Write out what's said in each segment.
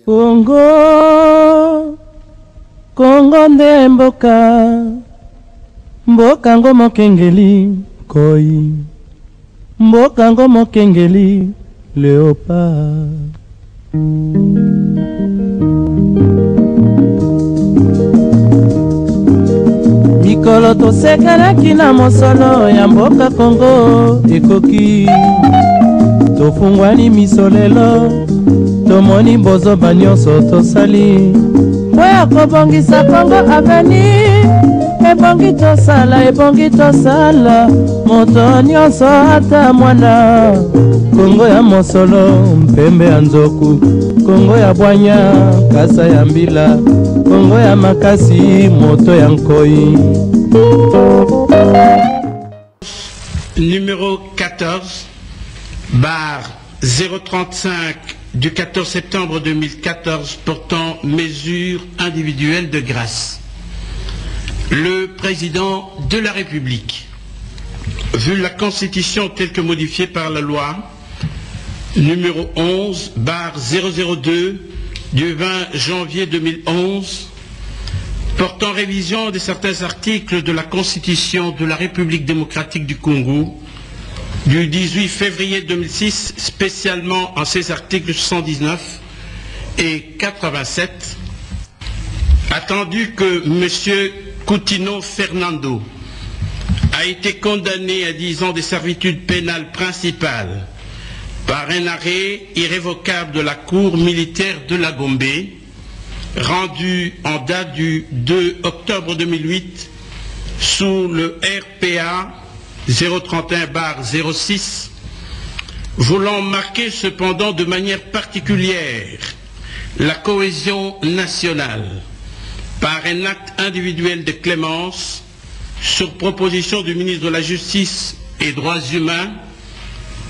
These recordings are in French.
Congo, Congo nde mboka, mboka ngo mokengeli koi, mboka ngo mokengeli léopard. Mikolo tosekelaki na mosolo ya mboka Congo ekoki, tofungwani miso lelo, tomoni bozoba nyonso tosali po ya kobongisa Congo aveni. Ebongi tosala moto nyonso ata mwana. Congo ya mosolo mpembe ya nzoku, Congo ya bwanya kasa ya mbila, Congo ya makasi moto ya nkoi. Numéro 14 bar 035 du 14 septembre 2014 portant mesures individuelles de grâce. Le président de la République, vu la Constitution telle que modifiée par la loi numéro 11 bar 002 du 20 janvier 2011 portant révision de certains articles de la Constitution de la République démocratique du Congo du 18 février 2006, spécialement en ses articles 119 et 87, attendu que M. Coutinho Fernando a été condamné à 10 ans de servitude pénale principale par un arrêt irrévocable de la Cour militaire de la Gombe, rendu en date du 2 octobre 2008 sous le RPA 031-06, voulant marquer cependant de manière particulière la cohésion nationale par un acte individuel de clémence sur proposition du ministre de la Justice et Droits humains,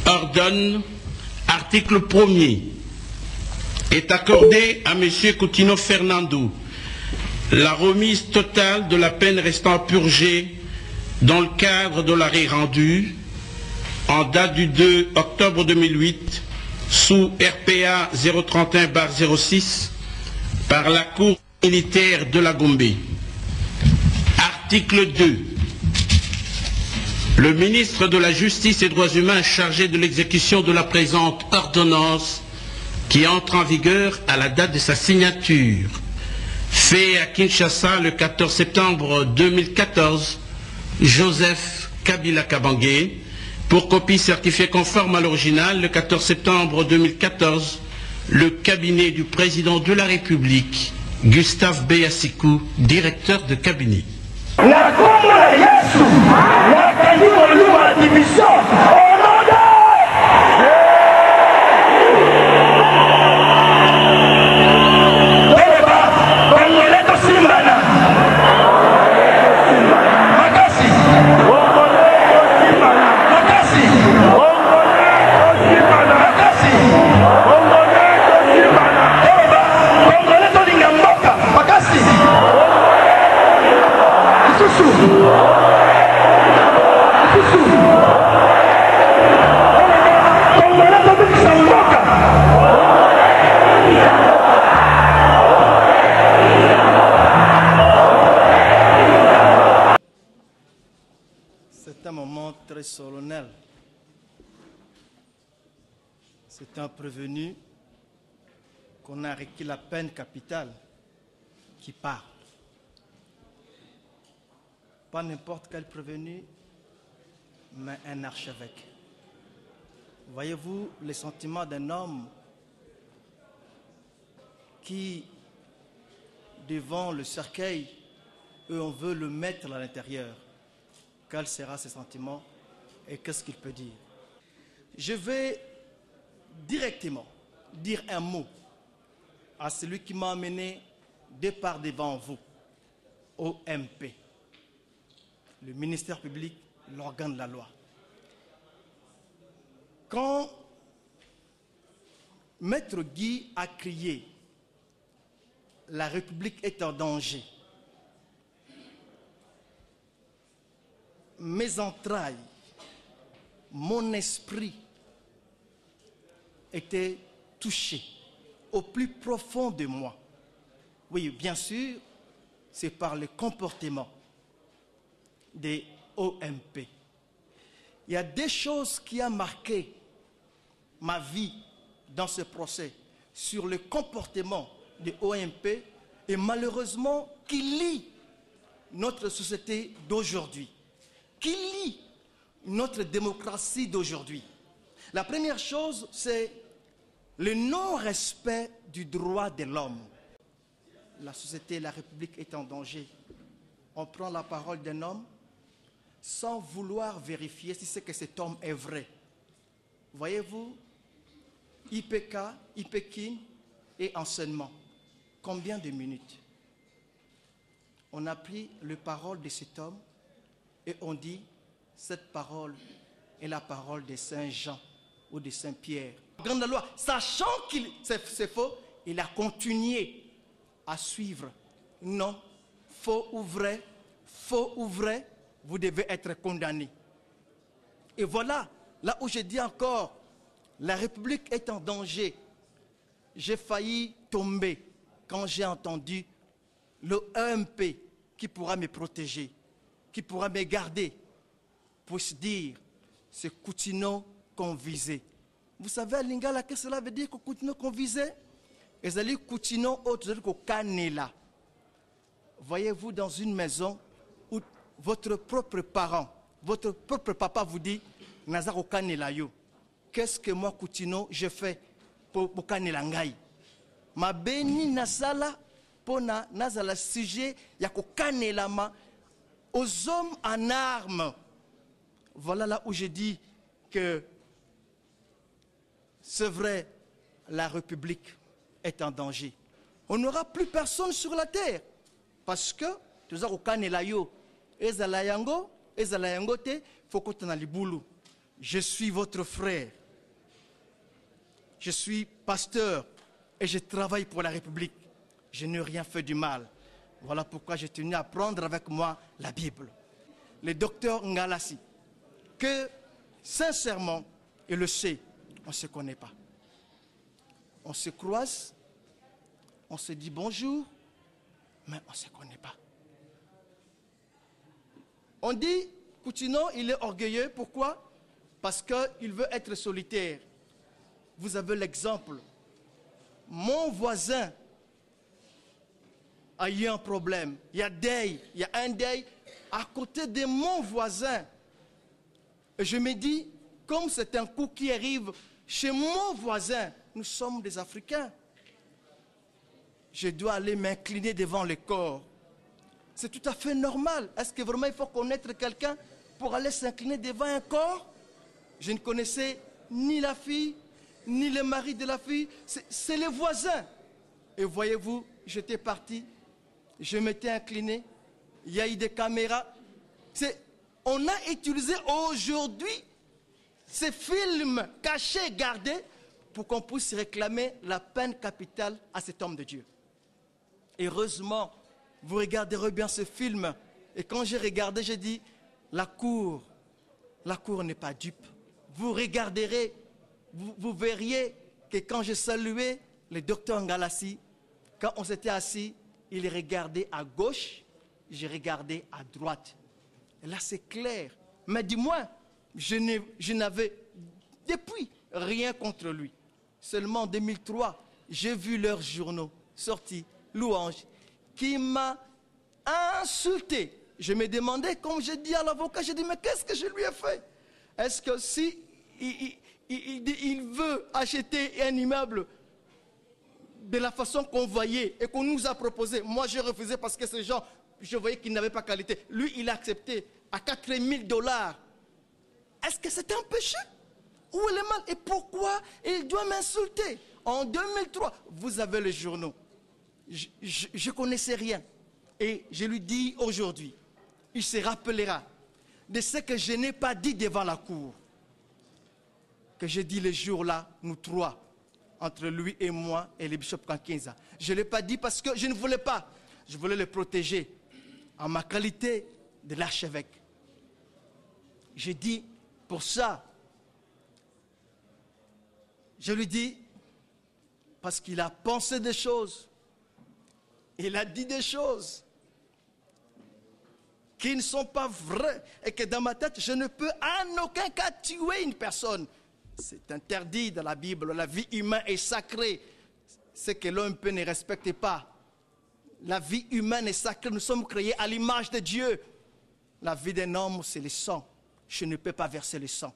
ordonne, article 1er, est accordé à M. Coutinho Fernando la remise totale de la peine restant à purger dans le cadre de l'arrêt rendu en date du 2 octobre 2008 sous RPA 031-06 par la Cour militaire de la Gombe. Article 2. Le ministre de la Justice et Droits humains chargé de l'exécution de la présente ordonnance qui entre en vigueur à la date de sa signature, fait à Kinshasa le 14 septembre 2014, Joseph Kabila Kabange, pour copie certifiée conforme à l'original le 14 septembre 2014, le cabinet du président de la République, Gustave Beyasikou, directeur de cabinet. C'est un moment très solennel. C'est un prévenu qu'on a requis la peine capitale qui parle. Pas n'importe quel prévenu, mais un archevêque. Voyez-vous les sentiments d'un homme qui, devant le cercueil, on veut le mettre à l'intérieur. Quels seront ses sentiments et qu'est-ce qu'il peut dire? Je vais directement dire un mot à celui qui m'a amené de par devant vous, OMP, le ministère public, l'organe de la loi. Quand Maître Guy a crié « La République est en danger », mes entrailles, mon esprit étaient touchés au plus profond de moi. Oui, bien sûr, c'est par le comportement des OMP. Il y a des choses qui ont marqué ma vie dans ce procès sur le comportement des OMP et malheureusement qui lie notre société d'aujourd'hui, qui lie notre démocratie d'aujourd'hui. La première chose, c'est le non-respect du droit de l'homme. La société, la République est en danger. On prend la parole d'un homme sans vouloir vérifier si c'est que cet homme est vrai. Voyez-vous, IPK, IPKIN et enseignement. Combien de minutes? On a pris les paroles de cet homme et on dit, cette parole est la parole de Saint Jean ou de Saint Pierre. Grande loi, sachant que c'est faux, il a continué à suivre. Non, faux ou vrai, vous devez être condamné. Et voilà, là où je dis encore, la République est en danger. J'ai failli tomber quand j'ai entendu le EMP qui pourra me protéger, qui pourra me garder, pour se dire, c'est Coutinho qu'on visait. Vous savez, à Lingala, qu'est-ce que cela veut dire que Coutinho qu'on visait? Et ça dit Coutinho, autre que Canela. Voyez-vous dans une maison où votre propre parent, votre propre papa vous dit, Nazaro Canela yo. Qu'est-ce que moi, Coutinho, je fais pour Canela Ngai? Ma béni Nazala, pour Nazala sujet, yako Canela ma, aux hommes en armes. Voilà là où je dis que c'est vrai, la République est en danger. On n'aura plus personne sur la terre. Parce que, tout ça, au Kanelayo, Ezalayango te, Fokotana Liboulou. Je suis votre frère. Je suis pasteur et je travaille pour la République. Je n'ai rien fait du mal. Voilà pourquoi j'ai tenu à prendre avec moi la Bible. Le docteur Ngalassi, que sincèrement, il le sait, on ne se connaît pas. On se croise, on se dit bonjour, mais on ne se connaît pas. On dit, Coutinho, il est orgueilleux. Pourquoi? Parce qu'il veut être solitaire. Vous avez l'exemple. Mon voisin a eu un problème. Il y a un deuil à côté de mon voisin. Et je me dis, comme c'est un coup qui arrive chez mon voisin, nous sommes des Africains. Je dois aller m'incliner devant le corps. C'est tout à fait normal. Est-ce que vraiment il faut connaître quelqu'un pour aller s'incliner devant un corps? Je ne connaissais ni la fille, ni le mari de la fille. C'est les voisins. Et voyez-vous, j'étais parti, je m'étais incliné, il y a eu des caméras. On a utilisé aujourd'hui ces films cachés, gardés, pour qu'on puisse réclamer la peine capitale à cet homme de Dieu. Heureusement, vous regarderez bien ce film. Et quand j'ai regardé, j'ai dit, la cour n'est pas dupe. Vous regarderez, vous verriez que quand j'ai salué le docteur Ngalassi, quand on s'était assis, il regardait à gauche, j'ai regardé à droite. Et là, c'est clair. Mais dis-moi, je n'avais depuis rien contre lui. Seulement en 2003, j'ai vu leurs journaux sortis, louanges, qui m'a insulté. Je me demandais, comme j'ai dit à l'avocat, j'ai dit, mais qu'est-ce que je lui ai fait? Est-ce que si il veut acheter un immeuble de la façon qu'on voyait et qu'on nous a proposé, moi j'ai refusé parce que ces gens, je voyais qu'ils n'avaient pas qualité. Lui, il a accepté à 4 000 $. Est-ce que c'est un péché? Où est le mal? Et pourquoi il doit m'insulter? En 2003, vous avez les journaux. Je ne connaissais rien. Et je lui dis aujourd'hui, il se rappellera de ce que je n'ai pas dit devant la cour. Que j'ai dit les jours-là, nous trois, entre lui et moi et le bishop Kankinza. Je ne l'ai pas dit parce que je ne voulais pas. Je voulais le protéger en ma qualité de l'archevêque. J'ai dit, pour ça, je lui dis, Parce qu'il a pensé des choses. Il a dit des choses qui ne sont pas vraies. Et que dans ma tête, je ne peux en aucun cas tuer une personne. C'est interdit dans la Bible. La vie humaine est sacrée. Ce que l'homme peut ne respecte pas. La vie humaine est sacrée. Nous sommes créés à l'image de Dieu. La vie d'un homme, c'est le sang. Je ne peux pas verser le sang.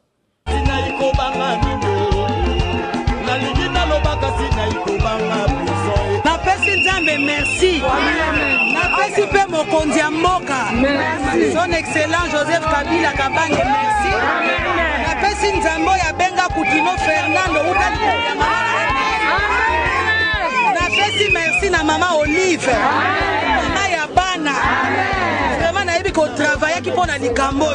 Napesi Nzambe merci. Napesi pe mokonzi ya mboka. Son excellent Joseph Kabila Kabange merci. Napesi Nzambe ya benga Kutino Fernando. Napesi merci na mama Olive. Mama ya bana. Vraiment nayebi ko travailler ki pona likambo.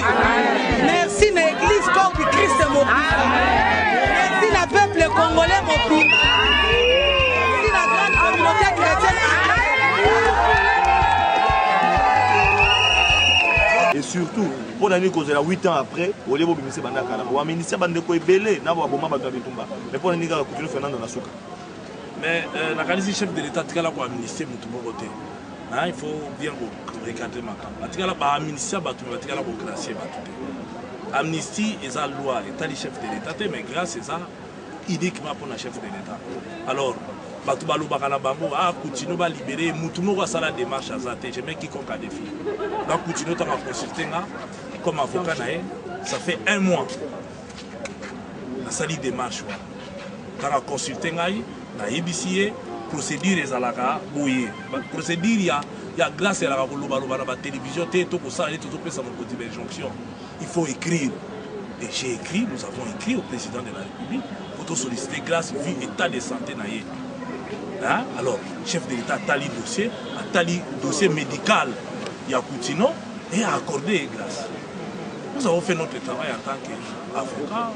Merci na église corps du Christ mobile. Merci na peuple congolais mobile. Merci la grande communauté chrétienne. Et surtout, pour l'année que 8 ans après, au lieu de ministère Bandakala, ou un ministère Bandeko est belé, n'a pas bomba Bagabitumba. Mais pour l'année que Kutino Fernando Nasuka. Mais la qualité chef de l'État, il faut administrer mon côté. Il faut bien recadrer ma campagne. Il faut administrer ma campagne, il faut gracier ma campagne. Amnistie est la loi, l'État du chef de l'État, mais grâce à ça, uniquement pour le chef de l'État. Alors, Batoubalou Bakana Bambo, Koutino va libérer, Moutouno va faire la démarche à Zate, je mets quiconque a défi. Donc Koutino t'a consulté comme avocat, ça fait 1 mois. La salle démarche, t'as consulté, na IBCA, procédure est à la bouillée. Procédure, il y a grâce à la télévision, il faut écrire. Et j'ai écrit, nous avons écrit au président de la République pour solliciter grâce vu l'état de santé. Hein? Alors, chef de l'État a tali dossier médical, il y a Koutino et a accordé grâce. Nous avons fait notre travail en tant qu'avocat.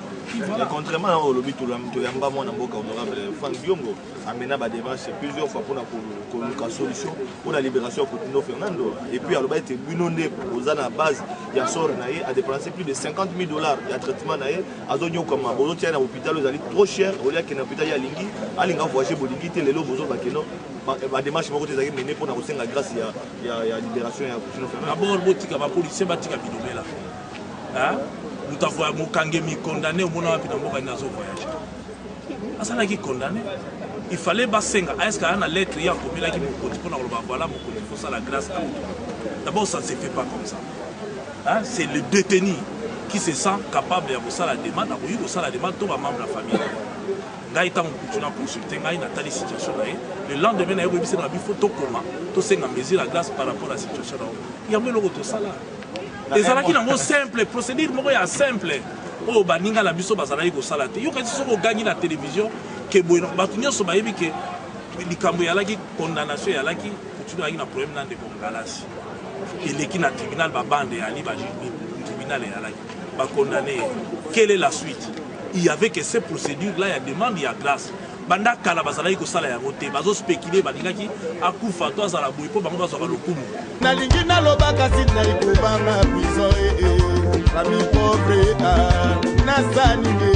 Voilà. Contrairement au lobby, tout le monde honorable Franck Diongo a mené la démarche plusieurs fois pour la solution pour la libération de Koutino Fernando. Et puis, à l'objet, aux à la base, il y a sort a dépensé plus de $50 000 de traitement. À Zonyo, comme à Bozo, à l'hôpital, vous allez trop cher. Au lieu qu'il y ait un hôpital à Lingui, à Linga, voyager Bolingui, les lots, Bozo, Bakeno. La démarche est menée pour la grâce il y a la libération de Koutino Fernando. D'abord, les policiers sont là. Nous avons Mokangemi condamné au monde à voyager. À qui condamné, il fallait basenga. Est-ce qu'il y a une lettre hier pour me dire voilà il faut ça la grâce. D'abord, ça ne se fait pas comme ça. C'est le détenu qui se sent capable de faire la demande, la demande tout membre de la famille. Gaïta continue à consulter, gaïta n'a pas situation là. Le lendemain, il y a une photo comment, tout ça mesure la grâce par rapport à la situation là. Il y a un peu de ça là. Les Alaki n'ont simple, procédure est simple. Oh, baninga la biso bazalaki ko salate. Yo kasi soko gagner la télévision que boy batunyo so bayebi que likambo yalaki condamnation yalaki continue avec na problème dans de Bongalasi. Et l'équipe na tribunal ba bande ali ba tribunal yalaki ba condamné. Quelle est la suite? Il y avait que ces procédures là, il y a demande, il y a grâce. Banda kala bazalaki ko sala ya roté bazo spéculer balingaki akufa to azala boy po bango bazo ba lokumu. Na lingi na loba kasi na ikubanga prison la mi pauvre na sanige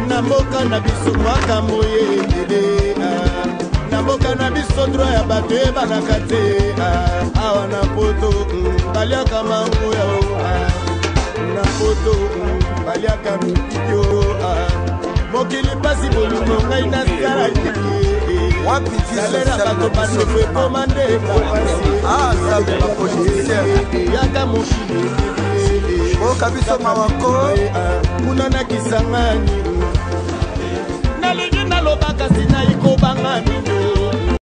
na mboka na biso mwaka moye ngede na mboka na biso droit ya bato ebalaka te awa na poto baliaka mango ya na poto baliaka mikikio mokili pasi bolingo ngai na sala wapi salera bato bandeko ekomande sabe bapolisiere yaka mokili okabiso mawako kuna na kisangani nalingi nalobaka sina ikobanga mingi